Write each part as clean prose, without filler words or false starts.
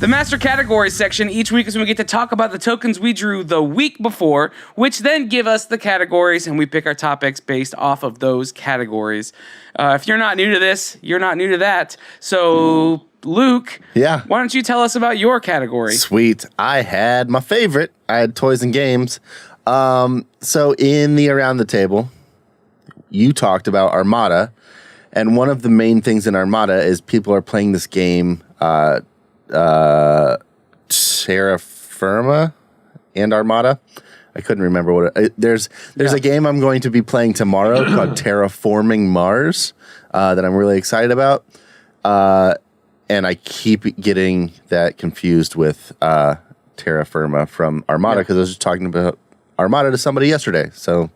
The Master Categories section each week is when we get to talk about the tokens we drew the week before, which then give us the categories, and we pick our topics based off of those categories. If you're not new to this, you're not new to that. So, Luke, why don't you tell us about your category? Sweet. I had my favorite. I had toys and games. So in the Around the Table, you talked about Armada, and one of the main things in Armada is people are playing this game, Terra Firma and Armada. I couldn't remember what there's a game I'm going to be playing tomorrow called Terraforming Mars that I'm really excited about. And I keep getting that confused with Terra Firma from Armada because I was just talking about Armada to somebody yesterday. So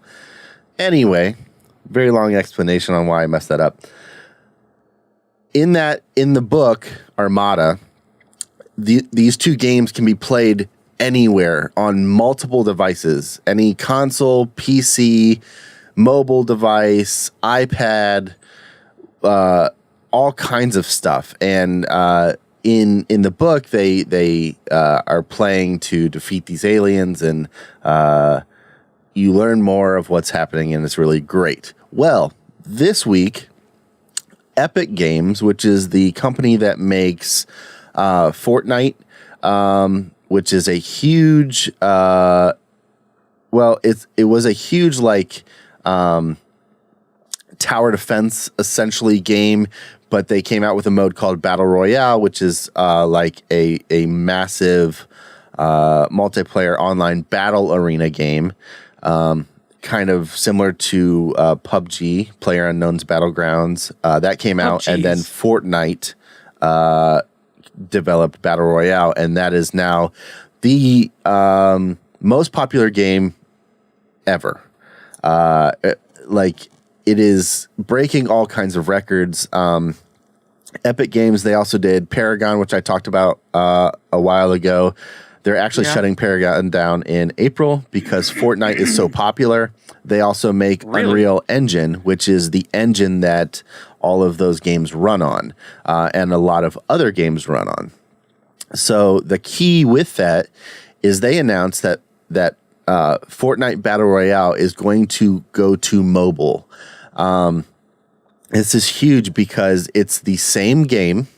anyway, very long explanation on why I messed that up. In the book Armada, these two games can be played anywhere on multiple devices, any console, PC, mobile device, iPad, all kinds of stuff. And in the book, they are playing to defeat these aliens, and you learn more of what's happening, and it's really great. Well, this week, Epic Games, which is the company that makes Fortnite, which is a huge, it was a huge tower defense essentially game, but they came out with a mode called Battle Royale, which is like a massive multiplayer online battle arena game, kind of similar to PUBG, PlayerUnknown's Battlegrounds. That came out, and then Fortnite developed Battle Royale, and that is now the most popular game ever. It is breaking all kinds of records. Epic Games, they also did Paragon, which I talked about a while ago. They're actually shutting Paragon down in April because Fortnite is so popular. They also make Unreal Engine, which is the engine that all of those games run on, and a lot of other games run on. So the key with that is they announced that Fortnite Battle Royale is going to go to mobile. This is huge because it's the same game,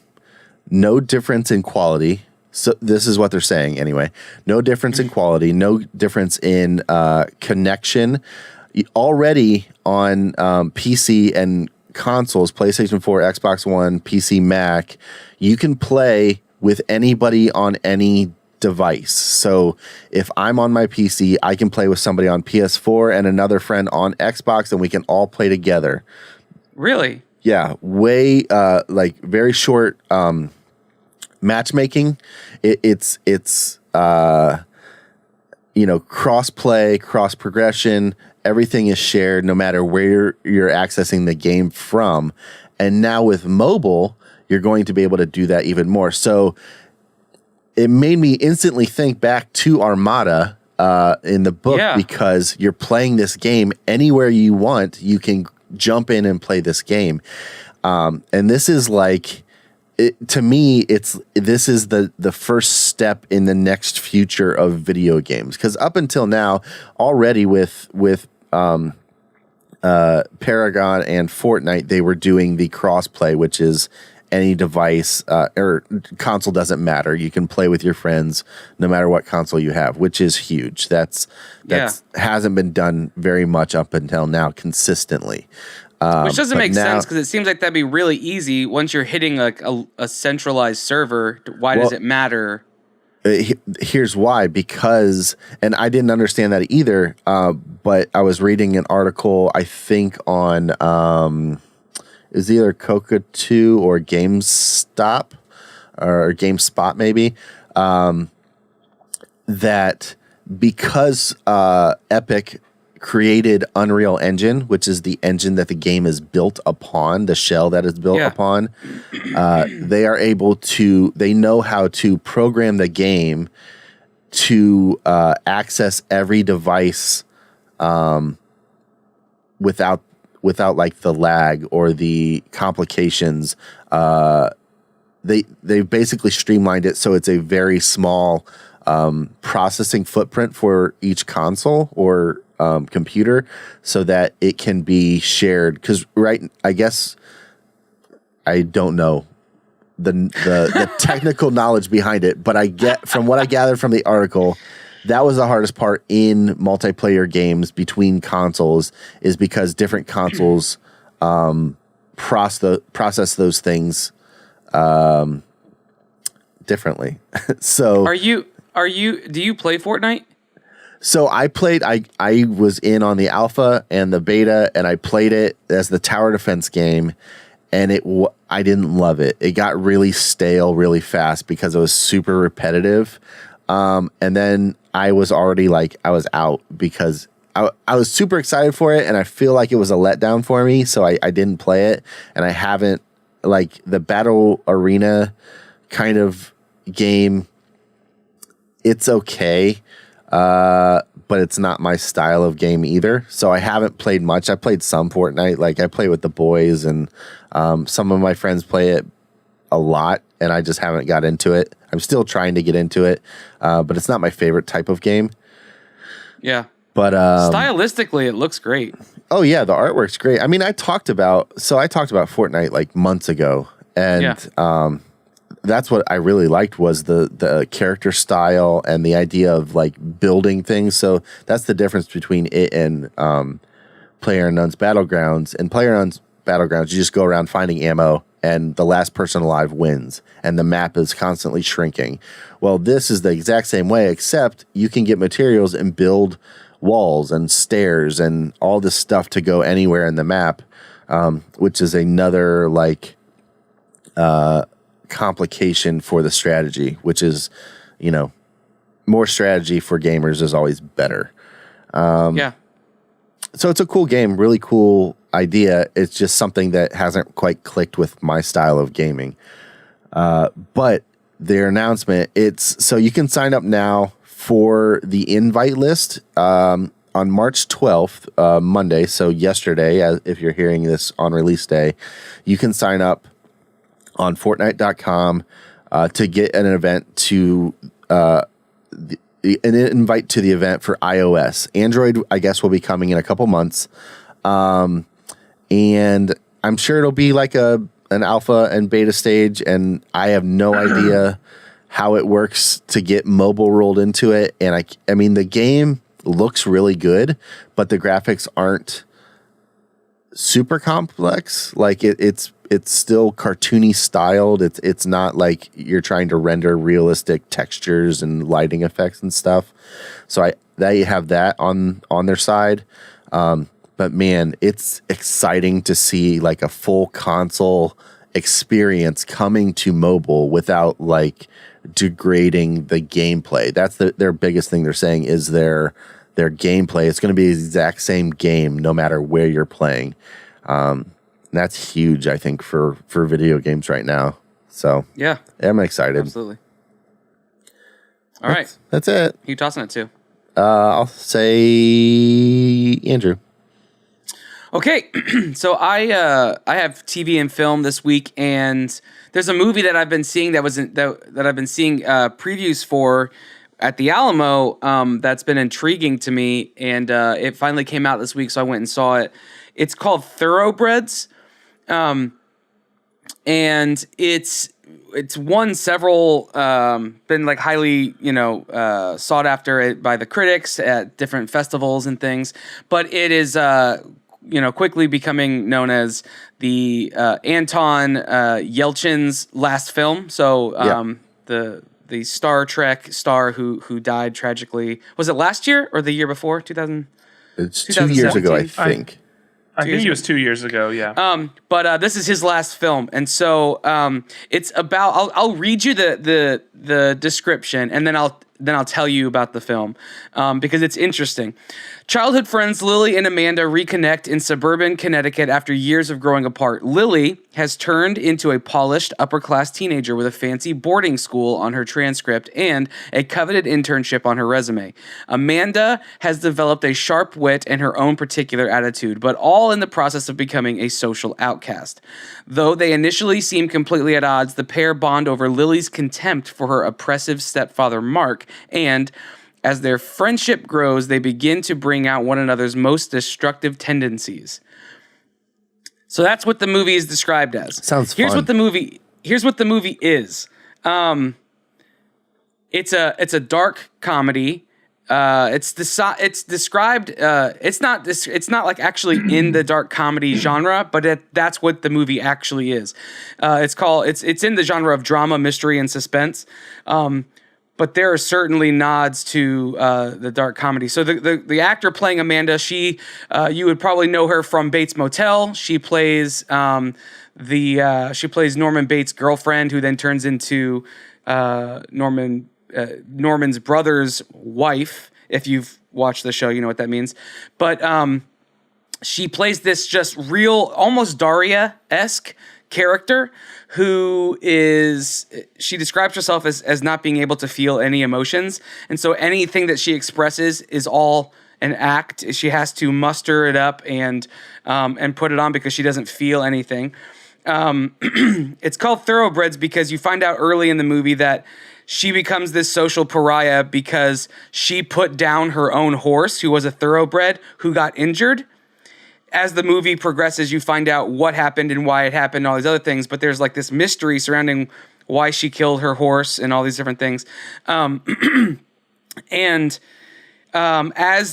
no difference in quality. So this is what they're saying anyway. No difference in quality, no difference in connection. Already on PC and consoles, PlayStation 4, Xbox One, PC, Mac, you can play with anybody on any device. So if I'm on my PC, I can play with somebody on PS4 and another friend on Xbox, and we can all play together. Really? Yeah, very short matchmaking. It's cross play, cross progression. Everything is shared no matter where you're accessing the game from. And now with mobile, you're going to be able to do that even more. So it made me instantly think back to Armada in the book, because you're playing this game anywhere you want. You can jump in and play this game. And this is to me, this is the first step in the next future of video games. Because up until now, already with Paragon and Fortnite, they were doing the crossplay, which is any device or console doesn't matter. You can play with your friends no matter what console you have, which is huge. That's hasn't been done very much up until now consistently. Which doesn't make sense because it seems like that'd be really easy once you're hitting like a centralized server. Why does it matter? Here's why, because, and I didn't understand that either, but I was reading an article, I think on, it was either Coca2 or GameStop or GameSpot maybe, that because Epic created Unreal Engine, which is the engine that the game is built upon, the shell that is built upon, they are able to, they know how to program the game to access every device without like the lag or the complications they basically streamlined it so it's a very small processing footprint for each console or computer, so that it can be shared. Because I guess I don't know the technical knowledge behind it, but I get from what I gathered from the article, that was the hardest part in multiplayer games between consoles, is because different consoles process those things differently. So do you play Fortnite? So I was in on the alpha and the beta, and I played it as the tower defense game, and I didn't love it. It got really stale really fast because it was super repetitive. And then I was already I was out because I was super excited for it, and I feel like it was a letdown for me. So I didn't play it, and I haven't, the battle arena kind of game. It's okay. But it's not my style of game either. So I haven't played much. I played some Fortnite. I play with the boys, and some of my friends play it a lot, and I just haven't got into it. I'm still trying to get into it, but it's not my favorite type of game. Yeah. But stylistically, it looks great. Oh yeah, the artwork's great. I mean, I talked about Fortnite months ago, and that's what I really liked, was the character style and the idea of building things. So that's the difference between it and PlayerUnknown's Battlegrounds. In PlayerUnknown's Battlegrounds, you just go around finding ammo, and the last person alive wins, and the map is constantly shrinking. Well, this is the exact same way, except you can get materials and build walls and stairs and all this stuff to go anywhere in the map, which is another complication for the strategy, which is, more strategy for gamers is always better. Yeah. So it's a cool game, really cool idea. It's just something that hasn't quite clicked with my style of gaming. But their announcement, so you can sign up now for the invite list on March 12th, Monday. So yesterday, if you're hearing this on release day, you can sign up on Fortnite.com to get an event to an invite to the event for iOS. Android, I guess, will be coming in a couple months, and I'm sure it'll be an alpha and beta stage. And I have no idea how it works to get mobile rolled into it. And I mean, the game looks really good, but the graphics aren't super complex. It's still cartoony styled. It's not like you're trying to render realistic textures and lighting effects and stuff. So they have that on their side. But man, it's exciting to see a full console experience coming to mobile without degrading the gameplay. That's their biggest thing they're saying is their gameplay. It's going to be the exact same game no matter where you're playing. That's huge, I think, for video games right now. So yeah, I'm excited. Absolutely. All right. That's it. Who you tossing it to? I'll say Andrew. Okay, so I have TV and film this week, and there's a movie that I've been seeing that I've been seeing previews for at the Alamo that's been intriguing to me, and it finally came out this week, so I went and saw it. It's called Thoroughbreds, and it's won several, been highly sought after by the critics at different festivals and things, but it is quickly becoming known as the Anton Yelchin's last film. So the Star Trek star who died tragically. Was it last year or the year before? 2000. It's 2 years ago, I think. I think it was 2 years ago. Yeah. But this is his last film, and so it's about. I'll read you the description, and then I'll tell you about the film because it's interesting. Childhood friends Lily and Amanda reconnect in suburban Connecticut after years of growing apart. Lily has turned into a polished, upper-class teenager with a fancy boarding school on her transcript and a coveted internship on her resume. Amanda has developed a sharp wit and her own particular attitude, but all in the process of becoming a social outcast. Though they initially seem completely at odds, the pair bond over Lily's contempt for her oppressive stepfather, Mark, and as their friendship grows, they begin to bring out one another's most destructive tendencies. So that's what the movie is described as. Sounds Here's fun. Here's what the movie is. It's a dark comedy. It's described. It's not like actually in the dark comedy genre, but that's what the movie actually is. It's in the genre of drama, mystery, and suspense. But there are certainly nods to the dark comedy. So the actor playing Amanda, you would probably know her from Bates Motel. She plays Norman Bates' girlfriend, who then turns into Norman's brother's wife. If you've watched the show, you know what that means. But she plays this just real, almost Daria-esque character who she describes herself as not being able to feel any emotions. And so anything that she expresses is all an act. She has to muster it up and put it on because she doesn't feel anything. It's called Thoroughbreds because you find out early in the movie that she becomes this social pariah because she put down her own horse, who was a thoroughbred, who got injured. As the movie progresses, you find out what happened and why it happened and all these other things, but there's like this mystery surrounding why she killed her horse and all these different things. As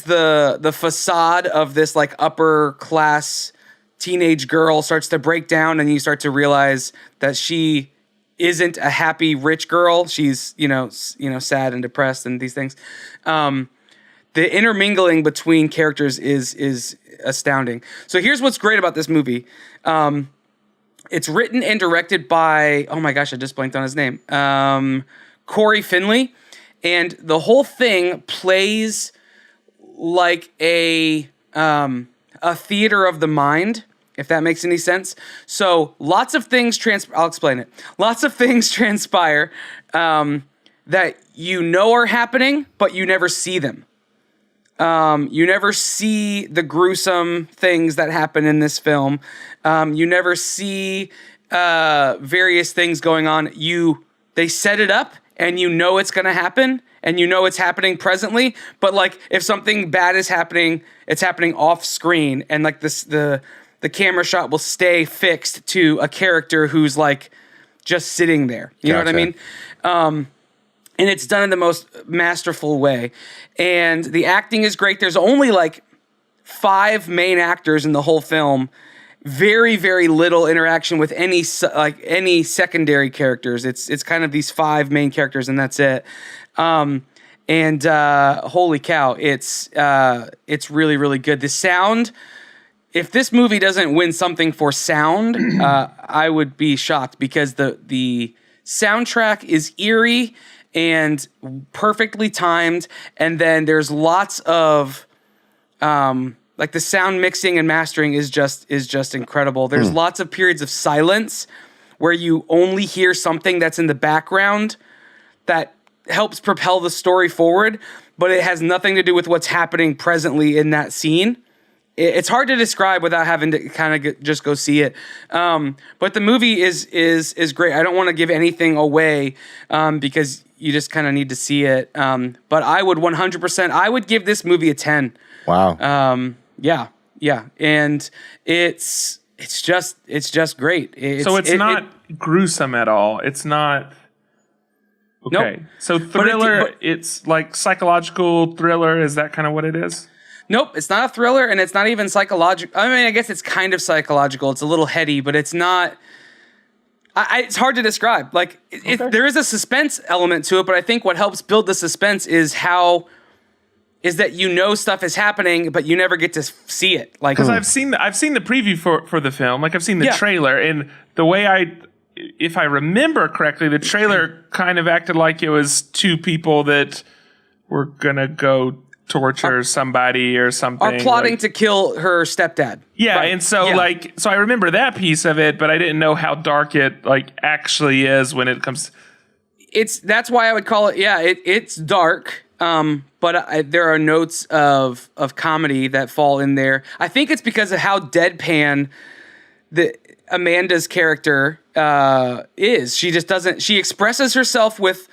the facade of this like upper class teenage girl starts to break down and you start to realize that she isn't a happy rich girl, she's sad and depressed and these things. The intermingling between characters is astounding. So here's what's great about this movie. It's written and directed by, oh my gosh, I just blanked on his name. Corey Finley. And the whole thing plays like a theater of the mind, if that makes any sense. So lots of things I'll explain it. Lots of things transpire that are happening, but you never see them. You never see the gruesome things that happen in this film. You never see various things going on. They set it up and it's going to happen and it's happening presently. But like if something bad is happening, it's happening off screen and like the camera shot will stay fixed to a character who's like just sitting there. You know what I mean? And it's done in the most masterful way. And the acting is great. There's only like 5 main actors in the whole film. Very, very little interaction with any secondary characters. It's kind of these 5 main characters and that's it. Holy cow, it's really, really good. The sound, if this movie doesn't win something for sound, I would be shocked because the soundtrack is eerie and perfectly timed, and then there's lots of like the sound mixing and mastering is just incredible. There's lots of periods of silence where you only hear something that's in the background that helps propel the story forward, but it has nothing to do with what's happening presently in that scene. It's hard to describe without having to kind of just go see it. But the movie is great. I don't want to give anything away because you just kind of need to see it. But I would 100%, I would give this movie a 10. Wow. Yeah. And it's just great. It's not gruesome at all. It's not. Okay. Nope. So thriller, it's like psychological thriller. Is that kind of what it is? Nope, it's not a thriller, and it's not even psychological. I mean, I guess it's kind of psychological. It's a little heady, but it's not. It's hard to describe. Like, there is a suspense element to it, but I think what helps build the suspense is that stuff is happening, but you never get to see it. Like, because I've seen the preview for the film. Like, I've seen the trailer, and the way if I remember correctly, the trailer kind of acted like it was 2 people that were gonna go torture somebody or something. Are plotting to kill her stepdad. Yeah, right. And so so I remember that piece of it, but I didn't know how dark it actually is when it comes. That's why I would call it. Yeah, it's dark. But there are notes of comedy that fall in there. I think it's because of how deadpan Amanda's character is. She just doesn't. She expresses herself with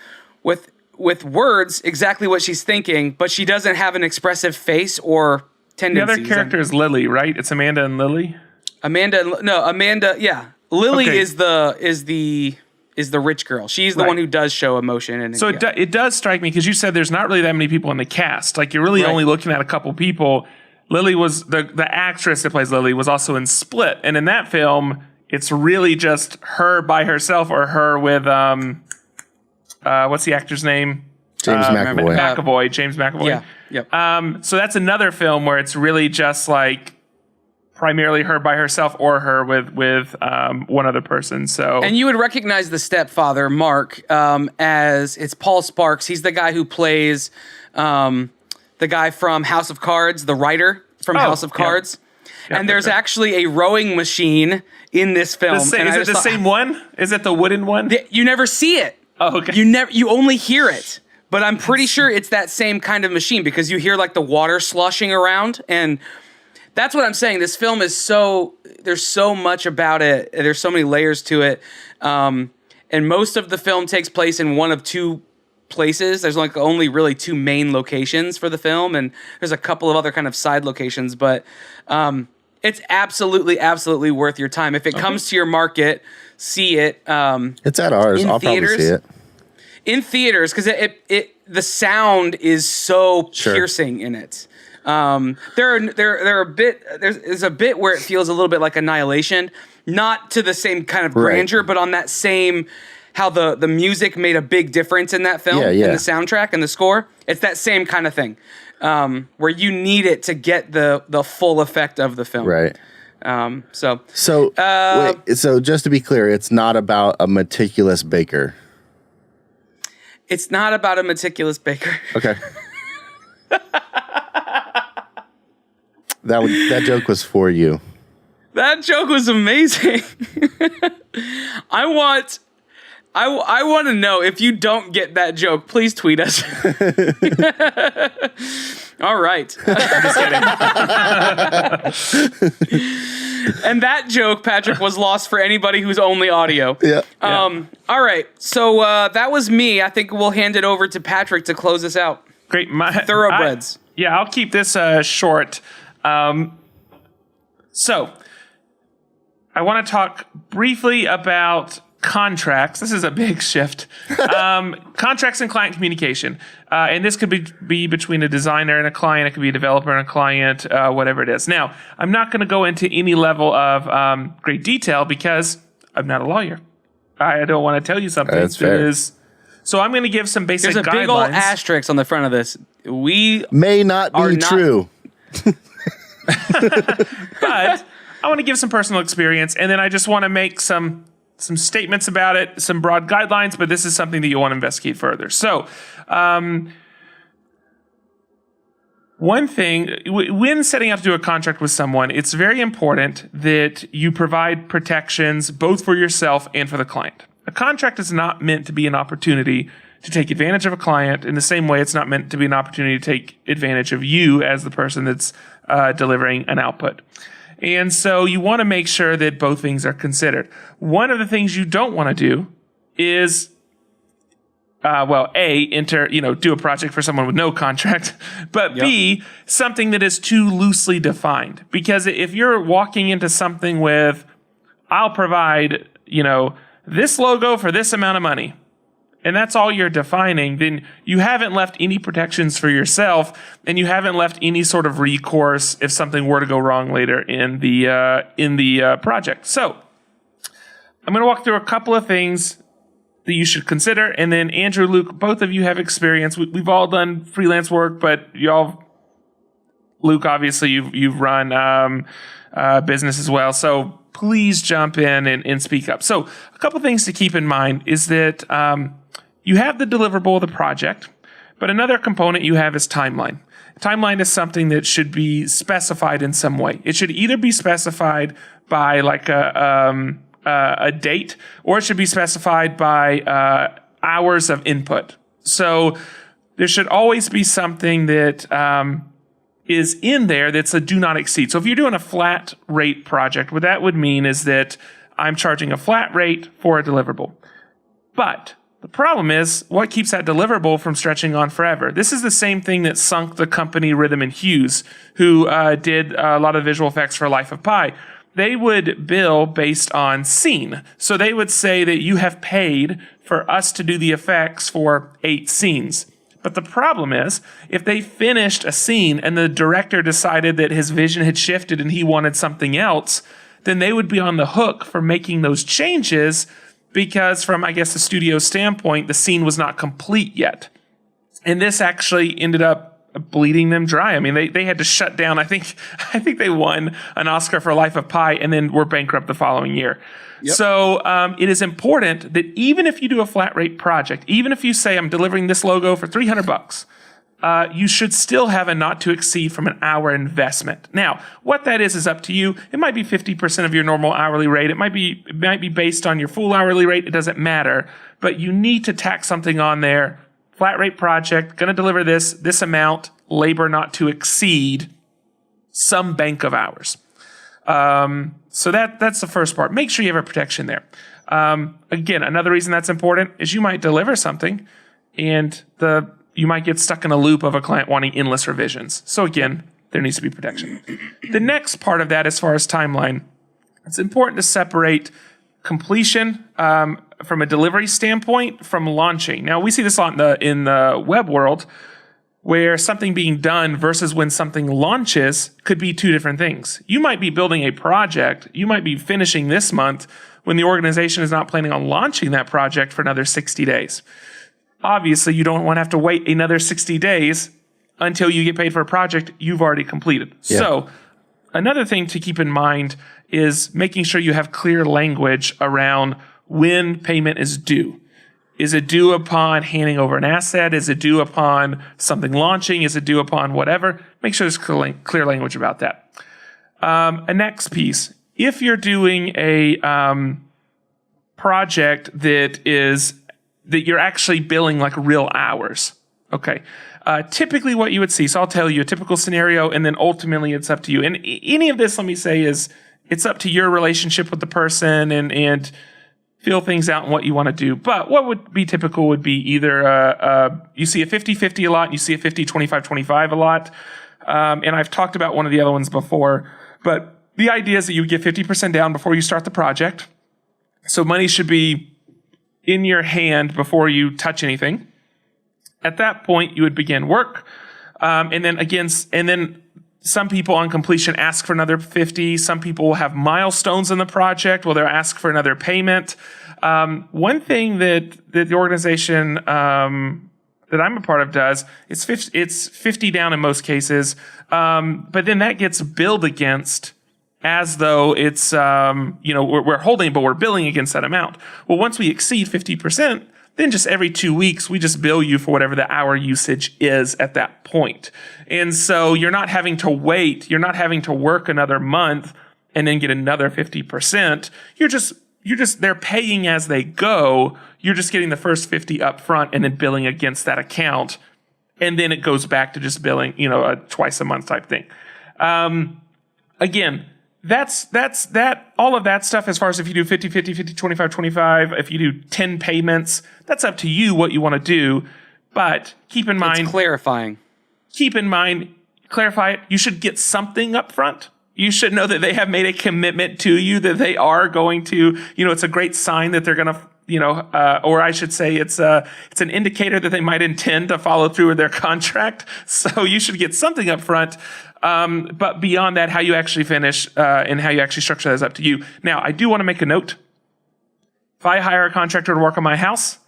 words exactly what she's thinking, but she doesn't have an expressive face or tendencies. The other character is Lily, right? It's Amanda and Lily. Amanda. Yeah, Lily is the rich girl. She's the one who does show emotion. And so it does strike me, because you said there's not really that many people in the cast. Like, you're really only looking at a couple people. Lily was the actress that plays Lily was also in Split, and in that film, it's really just her by herself or her with what's the actor's name? James McAvoy. James McAvoy. Yeah. Yep. So that's another film where it's really just like primarily her by herself or her with one other person. So, and you would recognize the stepfather, Mark, as it's Paul Sparks. He's the guy who plays the guy from House of Cards, the writer from House of Cards. Yep, and there's actually a rowing machine in this film. Is it the same one? Is it the wooden one? You never see it. Oh, okay. You only hear it. But I'm pretty sure it's that same kind of machine, because you hear like the water sloshing around, and that's what I'm saying. This film is there's so much about it. There's so many layers to it. And most of the film takes place in one of two places. There's like only really two main locations for the film, and there's a couple of other kind of side locations, but it's absolutely, absolutely worth your time. If it comes to your market, see it. It's at ours. I'll probably see it. In theaters, because the sound is so piercing in it. There's a bit where it feels a little bit like Annihilation, not to the same kind of grandeur, but on that same, how the music made a big difference in that film, in the soundtrack and the score. It's that same kind of thing, where you need it to get the full effect of the film. Right. So just to be clear, it's not about a meticulous baker. It's not about a meticulous baker. Okay. That joke was for you. That joke was amazing. I want to know, if you don't get that joke, please tweet us. All right. I'm just kidding. And that joke, Patrick, was lost for anybody who's only audio. Yeah. All right. So that was me. I think we'll hand it over to Patrick to close us out. Great. Thoroughbreds. I'll keep this short. So I want to talk briefly about contracts. This is a big shift. Contracts and client communication. And this could be between a designer and a client. It could be a developer and a client, whatever it is. Now, I'm not going to go into any level of great detail, because I'm not a lawyer. I don't want to tell you something That's fair. So I'm going to give some basic guidelines. There's a big old asterisk on the front of this. We may not be true. But I want to give some personal experience, and then I just want to make some statements about it, some broad guidelines, but this is something that you want to investigate further. So, one thing, when setting out to do a contract with someone, it's very important that you provide protections both for yourself and for the client. A contract is not meant to be an opportunity to take advantage of a client, in the same way it's not meant to be an opportunity to take advantage of you as the person that's delivering an output. And so you want to make sure that both things are considered. One of the things you don't want to do is, do a project for someone with no contract, but B, something that is too loosely defined. Because if you're walking into something with, I'll provide, this logo for this amount of money, and that's all you're defining, then you haven't left any protections for yourself, and you haven't left any sort of recourse if something were to go wrong later in the project. So I'm going to walk through a couple of things that you should consider, and then Andrew, Luke, both of you have experience. We've all done freelance work, but Luke, obviously you've run business as well, so please jump in and speak up. So a couple things to keep in mind is that you have the deliverable of the project, but another component you have is timeline. Timeline is something that should be specified in some way. It should either be specified by like a date, or it should be specified by hours of input. So there should always be something that is in there that's a do not exceed. So if you're doing a flat rate project, what that would mean is that I'm charging a flat rate for a deliverable. But the problem is, what keeps that deliverable from stretching on forever? This is the same thing that sunk the company Rhythm and Hues, who did a lot of visual effects for Life of Pi. They would bill based on scene. So they would say that you have paid for us to do the effects for 8 scenes. But the problem is, if they finished a scene and the director decided that his vision had shifted and he wanted something else, then they would be on the hook for making those changes, because from, I guess, the studio's standpoint, the scene was not complete yet. And this actually ended up bleeding them dry. I mean, they had to shut down. I think they won an Oscar for Life of Pi and then were bankrupt the following year. Yep. So it is important that even if you do a flat rate project, even if you say I'm delivering this logo for $300, you should still have a not to exceed from an hour investment. Now, what that is up to you. It might be 50% of your normal hourly rate. It might be based on your full hourly rate. It doesn't matter. But you need to tack something on there. Flat rate project, going to deliver this amount, labor not to exceed some bank of hours. So that's the first part. Make sure you have a protection there. Again, another reason that's important is you might deliver something and you might get stuck in a loop of a client wanting endless revisions. So again, there needs to be protection. The next part of that, as far as timeline, it's important to separate completion from a delivery standpoint from launching. Now, we see this a lot in the web world, where something being done versus when something launches could be two different things. You might be building a project, you might be finishing this month when the organization is not planning on launching that project for another 60 days. Obviously, you don't want to have to wait another 60 days until you get paid for a project you've already completed. Yeah. So another thing to keep in mind is making sure you have clear language around when payment is due. Is it due upon handing over an asset? Is it due upon something launching? Is it due upon whatever? Make sure there's clear language about that. A next piece, if you're doing a project that you're actually billing like real hours, okay. Typically what you would see, so I'll tell you a typical scenario and then ultimately it's up to you. And any of this, let me say, is it's up to your relationship with the person and feel things out and what you want to do. But what would be typical would be either you see a 50-50 a lot and you see a 50-25-25 a lot. And I've talked about one of the other ones before. But the idea is that you get 50% down before you start the project. So money should be in your hand before you touch anything. At that point, you would begin work. And then some people on completion ask for another 50. Some people will have milestones in the project where they'll ask for another payment. One thing that the organization that I'm a part of does, it's 50 down in most cases. But then that gets billed against as though it's, we're holding, but we're billing against that amount. Well, once we exceed 50%, then just every 2 weeks, we just bill you for whatever the hour usage is at that point. And so you're not having to wait. You're not having to work another month and then get another 50%. They're paying as they go. You're just getting the first 50 up front and then billing against that account. And then it goes back to just billing, a twice a month type thing. Again, that's all of that stuff as far as if you do 50-50, 50-25-25, if you do 10 payments, that's up to you what you want to do. But keep in mind... It's clarifying. Clarify it. You should get something up front. You should know that they have made a commitment to you, that they are going to, it's a great sign that they're going to, or I should say it's an indicator that they might intend to follow through with their contract. So you should get something up front. But beyond that, how you actually finish and how you actually structure that is up to you. Now, I do want to make a note. If I hire a contractor to work on my house,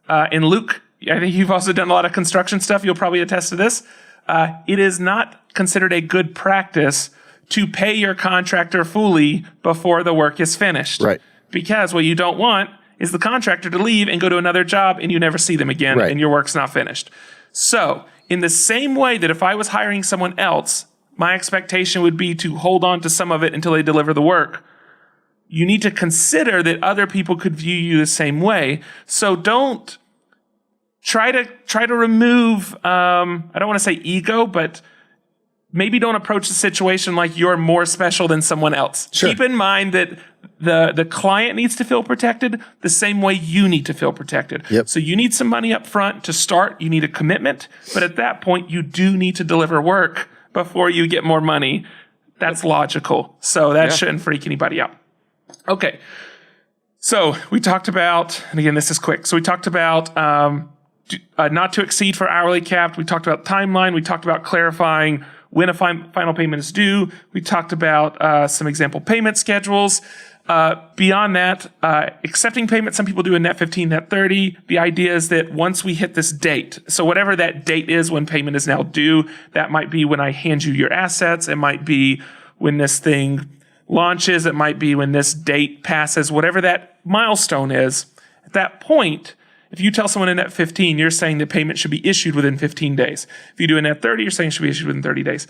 and Luke, I think you've also done a lot of construction stuff. You'll probably attest to this. It is not considered a good practice to pay your contractor fully before the work is finished. Right. Because what you don't want is the contractor to leave and go to another job and you never see them again, right, and your work's not finished. So in the same way that if I was hiring someone else, my expectation would be to hold on to some of it until they deliver the work. You need to consider that other people could view you the same way. So don't try to remove, I don't want to say ego, but maybe don't approach the situation like you're more special than someone else. Sure. Keep in mind that the client needs to feel protected the same way you need to feel protected. Yep. So you need some money up front to start. You need a commitment. But at that point, you do need to deliver work before you get more money. That's logical. So that shouldn't freak anybody out. Okay. So we talked about, and again, this is quick. So we talked about not to exceed for hourly capped. We talked about timeline. We talked about clarifying when a final payment is due. We talked about some example payment schedules. Beyond that, accepting payment, some people do a net 15, net 30. The idea is that once we hit this date, so whatever that date is when payment is now due, that might be when I hand you your assets. It might be when this thing launches. It might be when this date passes, whatever that milestone is. At that point, if you tell someone a net 15, you're saying the payment should be issued within 15 days. If you do a net 30, you're saying it should be issued within 30 days.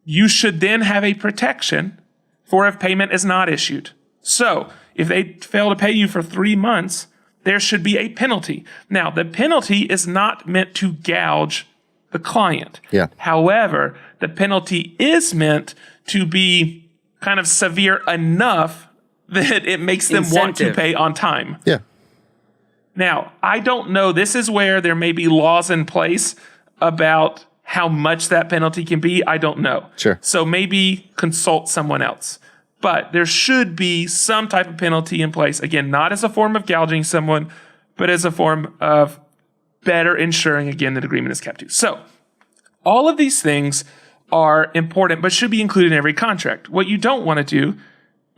You should then have a protection for if payment is not issued. So if they fail to pay you for 3 months, there should be a penalty. Now, the penalty is not meant to gouge the client. Yeah. However, the penalty is meant to be kind of severe enough that it makes them want to pay on time. Yeah. Now, I don't know. This is where there may be laws in place about how much that penalty can be. I don't know. Sure. So maybe consult someone else. But there should be some type of penalty in place. Again, not as a form of gouging someone, but as a form of better ensuring, again, that agreement is kept to. So all of these things are important, but should be included in every contract. What you don't want to do,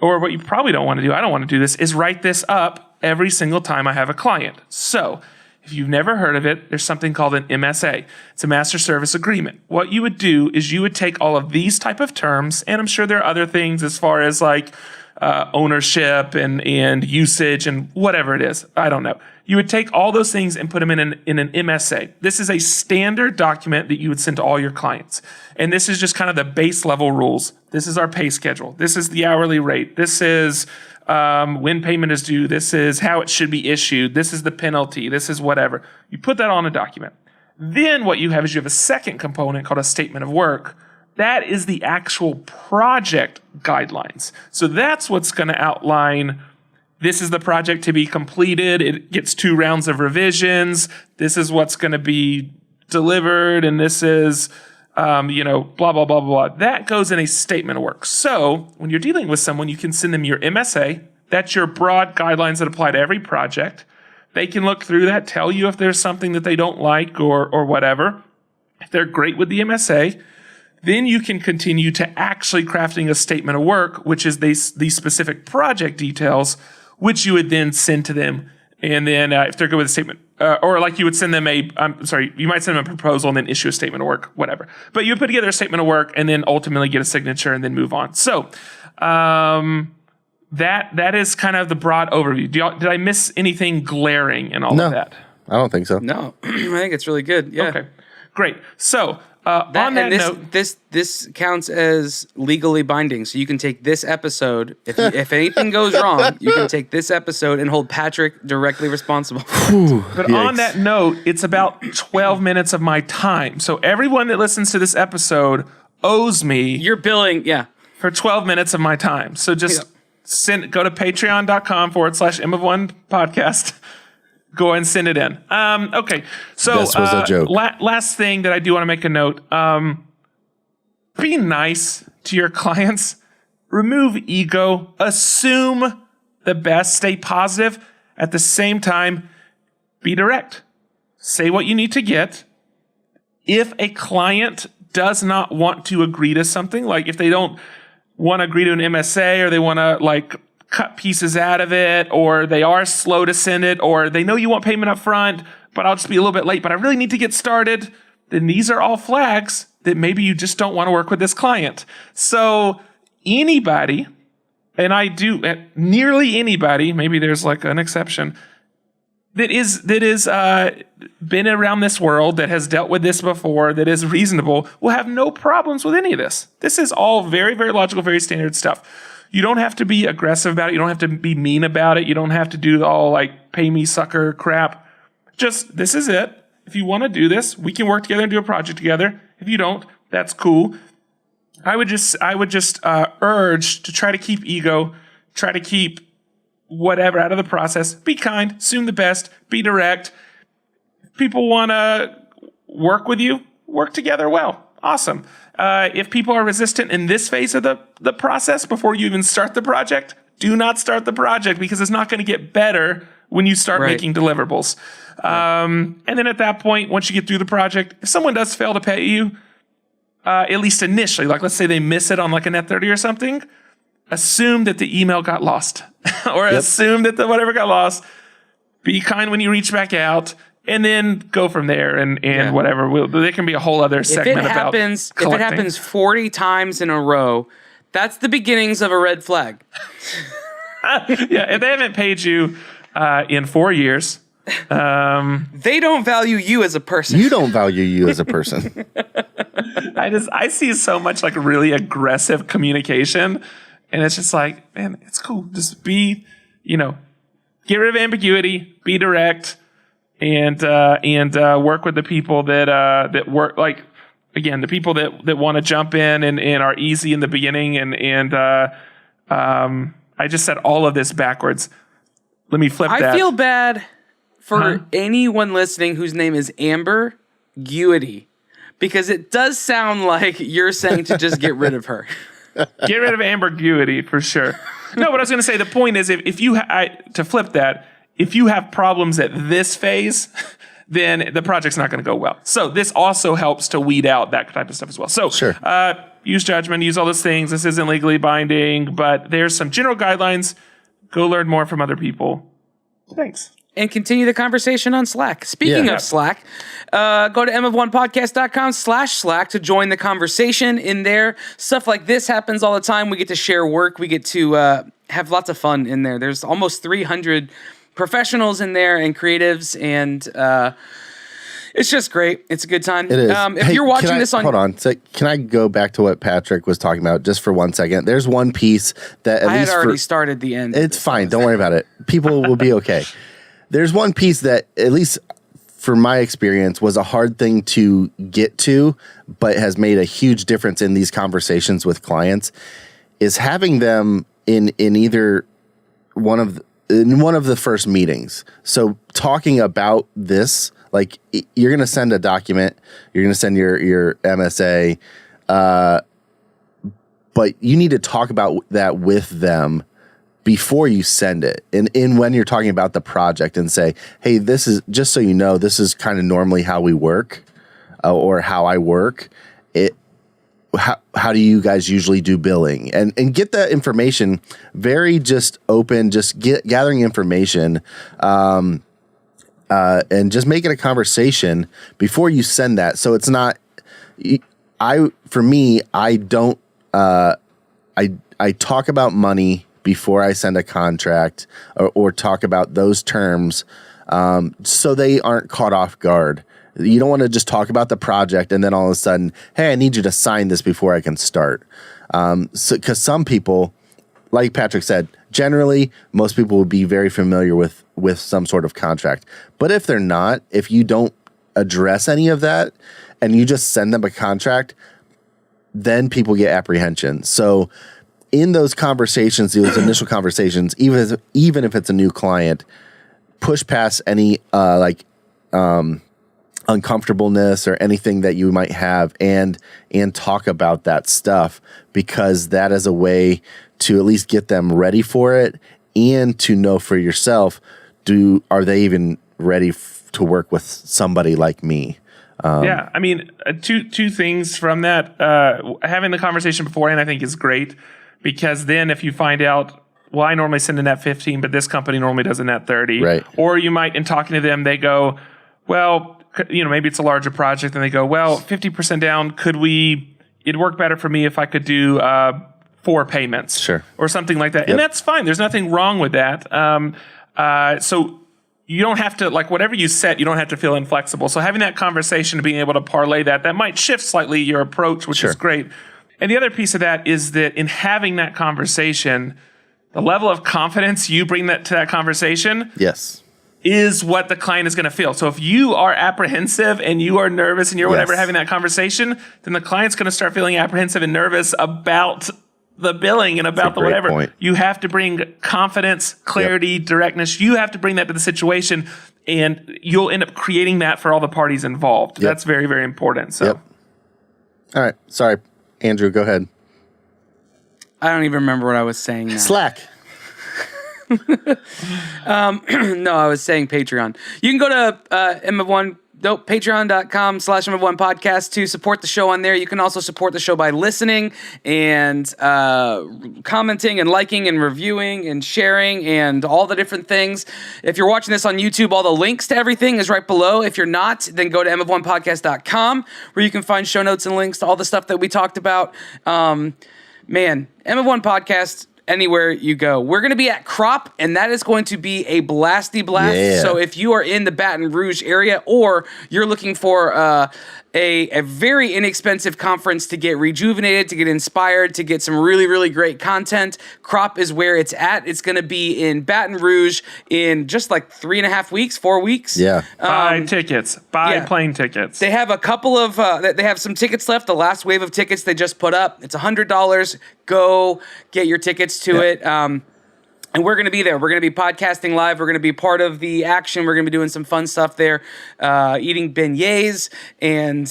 or what you probably don't want to do, I don't want to do this, is write this up every single time I have a client. So if you've never heard of it, there's something called an MSA. It's a master service agreement. What you would do is you would take all of these type of terms, and I'm sure there are other things as far as like ownership and usage and whatever it is. I don't know. You would take all those things and put them in an MSA. This is a standard document that you would send to all your clients. And this is just kind of the base level rules. This is our pay schedule. This is the hourly rate. This is when payment is due. This is how it should be issued. This is the penalty. This is whatever. You put that on a document. Then what you have is you have a second component called a statement of work. That is the actual project guidelines. So that's what's going to outline, this is the project to be completed. It gets 2 rounds of revisions. This is what's going to be delivered. And this is, blah, blah, blah, blah, blah. That goes in a statement of work. So when you're dealing with someone, you can send them your MSA. That's your broad guidelines that apply to every project. They can look through that, tell you if there's something that they don't like or whatever. If they're great with the MSA, then you can continue to actually crafting a statement of work, which is these specific project details, which you would then send to them. And then if they're good with a statement, or like you would send them you might send them a proposal and then issue a statement of work, whatever. But you would put together a statement of work and then ultimately get a signature and then move on. So that is kind of the broad overview. Did I miss anything glaring in all of that? I don't think so. No, I think it's really good. Yeah. Okay, great. So on that note, this counts as legally binding. So you can take this episode. If anything goes wrong, you can take this episode and hold Patrick directly responsible. But on that note, it's about 12 minutes of my time. So everyone that listens to this episode owes me. You're billing, yeah, for 12 minutes of my time. So just go to patreon.com/M of1 podcast. Go and send it in. Okay. So this was a joke. Last thing that I do want to make a note. Be nice to your clients. Remove ego. Assume the best. Stay positive. At the same time, be direct. Say what you need to get. If a client does not want to agree to something, like if they don't want to agree to an MSA or they want to cut pieces out of it, or they are slow to send it, or they know you want payment up front, but I'll just be a little bit late, but I really need to get started, then these are all flags that maybe you just don't want to work with this client. So anybody, and I do, nearly anybody, maybe there's an exception, that is been around this world, that has dealt with this before, that is reasonable, will have no problems with any of this. This is all very, very logical, very standard stuff. You don't have to be aggressive about it. You don't have to be mean about it. You don't have to do all like pay me sucker crap. Just, this is it. If you want to do this, we can work together and do a project together. If you don't, that's cool. I would just urge to try to keep ego, try to keep whatever out of the process. Be kind, assume the best, be direct. If people want to work with you, work together well. Awesome. If people are resistant in this phase of the process before you even start the project, do not start the project, because it's not going to get better when you start making deliverables. And then at that point, once you get through the project, if someone does fail to pay you, at least initially, like let's say they miss it on like a net 30 or something, assume that the email got lost or assume that the whatever got lost. Be kind when you reach back out, and then go from there and whatever. There can be a whole other segment about collecting. If it happens 40 times in a row, that's the beginnings of a red flag. If they haven't paid you in 4 years, they don't value you as a person. You don't value you as a person. I see so much like really aggressive communication, and it's just like, man, it's cool. Just be, get rid of ambiguity, be direct, and work with the people that work, like, again, the people that want to jump in and are easy in the beginning, and I just said all of this backwards. Let me flip that. I feel bad for anyone listening whose name is Amber Guity, because it does sound like you're saying to just get rid of her. Get rid of ambiguity for sure. No, but I was going to say, the point is, if you to flip that, if you have problems at this phase, then the project's not going to go well. So this also helps to weed out that type of stuff as well. So use judgment, use all those things. This isn't legally binding, but there's some general guidelines. Go learn more from other people. Thanks. And continue the conversation on Slack. Speaking of Slack, go to mofonepodcast.com/Slack to join the conversation in there. Stuff like this happens all the time. We get to share work. We get to have lots of fun in there. There's almost 300 professionals in there and creatives, and it's just great. It's a good time. It is. If you're watching this on... Hold on. So can I go back to what Patrick was talking about just for 1 second? There's one piece that I had already started the end. It's fine. Don't worry about it. People will be okay. There's one piece that, at least for my experience, was a hard thing to get to, but has made a huge difference in these conversations with clients, is having them in either one of the first meetings. So talking about this, like, you're going to send a document, you're going to send your MSA, but you need to talk about that with them before you send it, and when you're talking about the project, and say, hey, this is, just so you know, this is kind of normally how we work, or how I work. How do you guys usually do billing? And get that information very just open, just gathering information, and just make it a conversation before you send that. So it's not, I don't, I talk about money before I send a contract, or talk about those terms, so they aren't caught off guard. You don't want to just talk about the project and then all of a sudden, hey, I need you to sign this before I can start. Because some people, like Patrick said, generally, most people will be very familiar with some sort of contract. But if they're not, if you don't address any of that and you just send them a contract, then people get apprehension. So in those conversations, those initial conversations, even if it's a new client, push past any uncomfortableness or anything that you might have, and talk about that stuff, because that is a way to at least get them ready for it, and to know for yourself, are they even ready to work with somebody like me? I mean, two things from that. Having the conversation beforehand, I think, is great. Because then if you find out, well, I normally send a net 15, but this company normally does a net 30. Right. Or you might, in talking to them, they go, well, maybe it's a larger project, and they go, well, 50% down, it'd work better for me if I could do 4 payments. Sure. Or something like that. Yep. And that's fine. There's nothing wrong with that. So you don't have to, like, whatever you set, you don't have to feel inflexible. So having that conversation, being able to parlay that might shift slightly your approach, which is great. And the other piece of that is that in having that conversation, the level of confidence you bring to that conversation is what the client is going to feel. So if you are apprehensive and you are nervous and you're whatever having that conversation, then the client's going to start feeling apprehensive and nervous about the billing and about the whatever. Point. You have to bring confidence, clarity, directness. You have to bring that to the situation, and you'll end up creating that for all the parties involved. That's very, very important. So, all right. Sorry, Andrew, go ahead. I don't even remember what I was saying now. Slack. No, I was saying Patreon. You can go to patreon.com/MF1 podcast to support the show on there. You can also support the show by listening and commenting and liking and reviewing and sharing and all the different things. If you're watching this on YouTube, all the links to everything is right below. If you're not, then go to mf1podcast.com where you can find show notes and links to all the stuff that we talked about. Man, MF1 Podcast, anywhere you go. We're going to be at Crop, and that is going to be a blasty blast. Yeah. So if you are in the Baton Rouge area or you're looking for a very inexpensive conference to get rejuvenated, to get inspired, to get some really, really great content, Crop is where it's at. It's going to be in Baton Rouge in just like 3.5 weeks, 4 weeks. Yeah. Buy tickets. Buy plane tickets. They have a couple of, they have some tickets left. The last wave of tickets they just put up. It's $100. Go get your tickets to it. And we're going to be there. We're going to be podcasting live. We're going to be part of the action. We're going to be doing some fun stuff there, eating beignets. And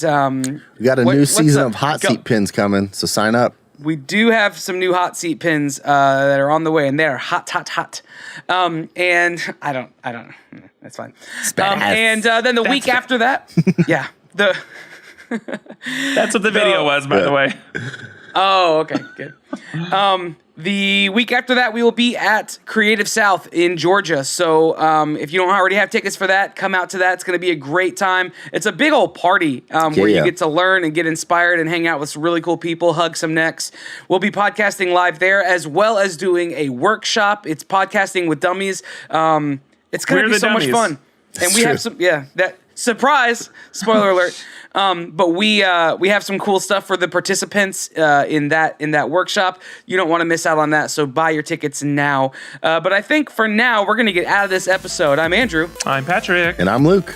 we got a new season of hot seat pins coming, so sign up. We do have some new hot seat pins that are on the way, and they're hot. And I don't. That's fine. And then the week after that, That's what the video was, by the way. Oh, okay, good. The week after that, we will be at Creative South in Georgia. So if you don't already have tickets for that, come out to that. It's going to be a great time. It's a big old party where you get to learn and get inspired and hang out with some really cool people, hug some necks. We'll be podcasting live there as well as doing a workshop. It's podcasting with dummies. It's going to be so much fun. And we have some, that surprise, spoiler alert. But we have some cool stuff for the participants in that workshop. You don't want to miss out on that, so buy your tickets now. But I think for now, we're going to get out of this episode. I'm Andrew. I'm Patrick. And I'm Luke.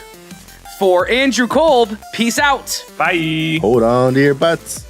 For Andrew Kolb, peace out. Bye. Hold on to your butts.